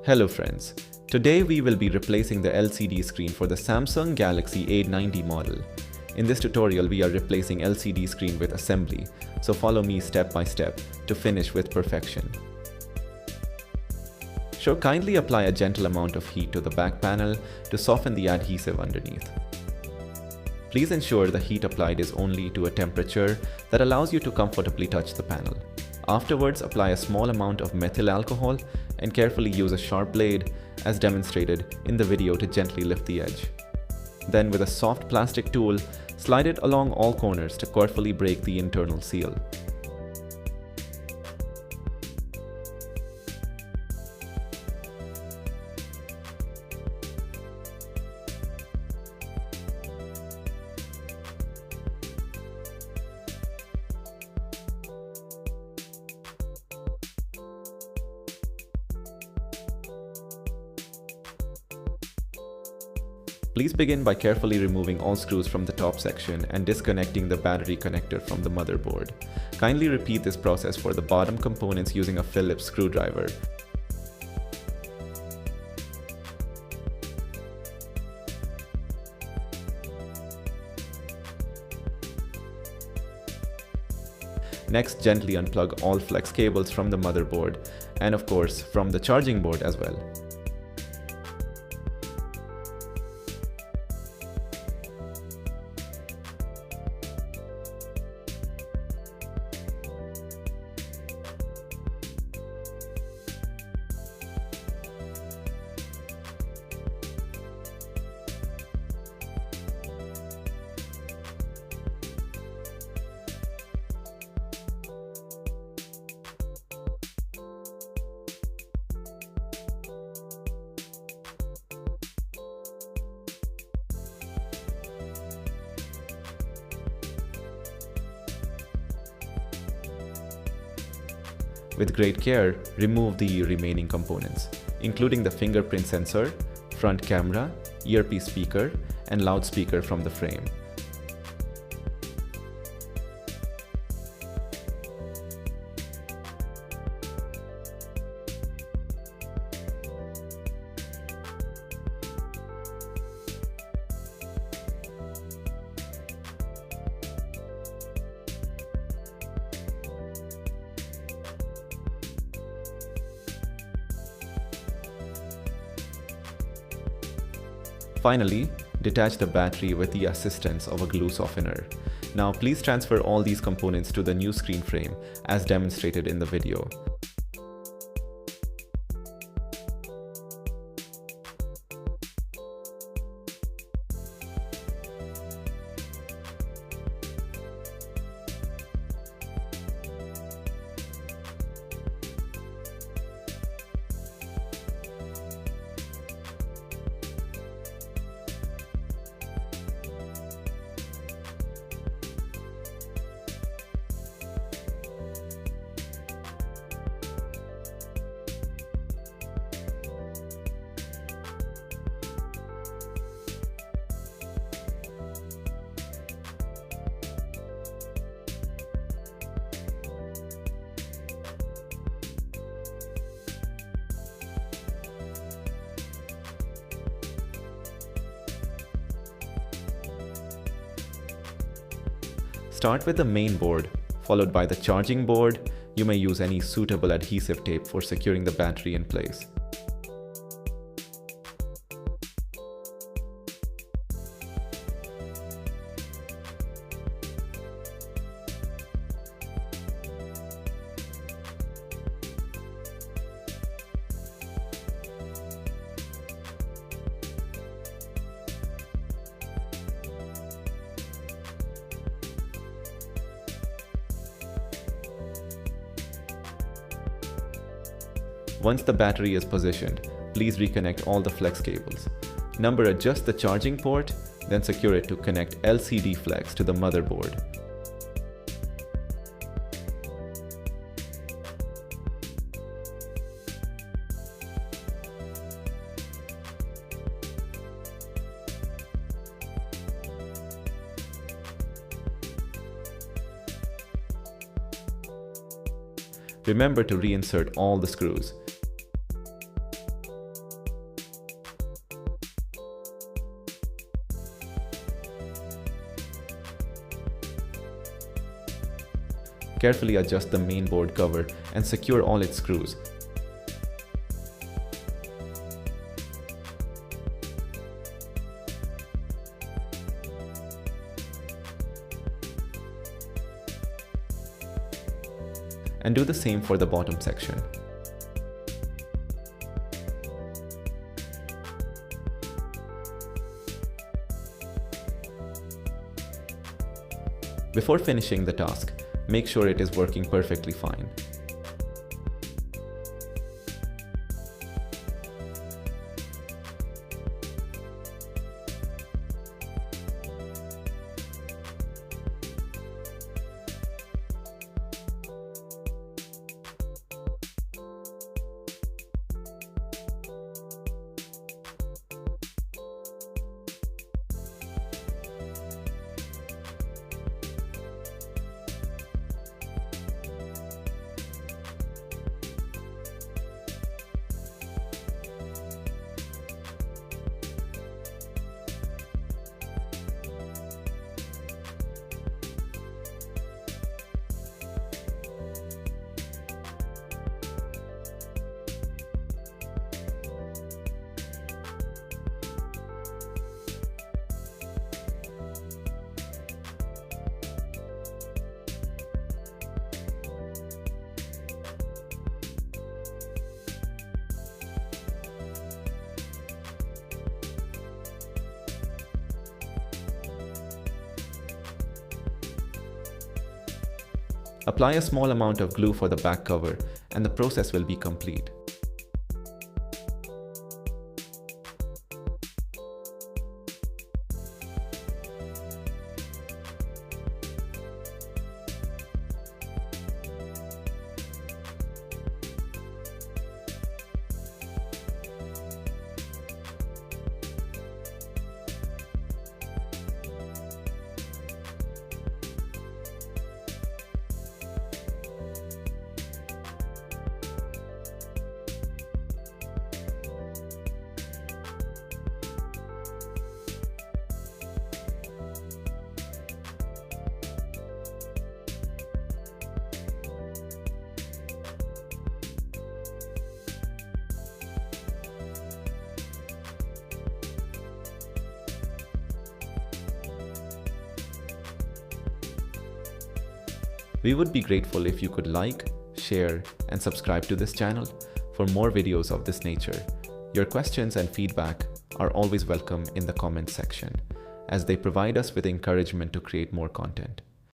Hello friends, today we will be replacing the LCD screen for the Samsung Galaxy A90 model. In this tutorial we are replacing LCD screen with assembly, so follow me step by step to finish with perfection. Kindly apply a gentle amount of heat to the back panel to soften the adhesive underneath. Please ensure the heat applied is only to a temperature that allows you to comfortably touch the panel. Afterwards, apply a small amount of methyl alcohol and carefully use a sharp blade as demonstrated in the video to gently lift the edge. Then with a soft plastic tool, slide it along all corners to carefully break the internal seal. Please begin by carefully removing all screws from the top section and disconnecting the battery connector from the motherboard. Kindly repeat this process for the bottom components using a Phillips screwdriver. Next, gently unplug all flex cables from the motherboard and of course from the charging board as well. With great care, remove the remaining components, including the fingerprint sensor, front camera, earpiece speaker, and loudspeaker from the frame. Finally, detach the battery with the assistance of a glue softener. Now please transfer all these components to the new screen frame as demonstrated in the video. Start with the main board, followed by the charging board. You may use any suitable adhesive tape for securing the battery in place. Once the battery is positioned, please reconnect all the flex cables. Adjust the charging port, then secure it to connect LCD flex to the motherboard. Remember to reinsert all the screws. Carefully adjust the main board cover and secure all its screws. And do the same for the bottom section. Before finishing the task, make sure it is working perfectly fine. Apply a small amount of glue for the back cover and the process will be complete. We would be grateful if you could like, share, and subscribe to this channel for more videos of this nature. Your questions and feedback are always welcome in the comments section, as they provide us with encouragement to create more content.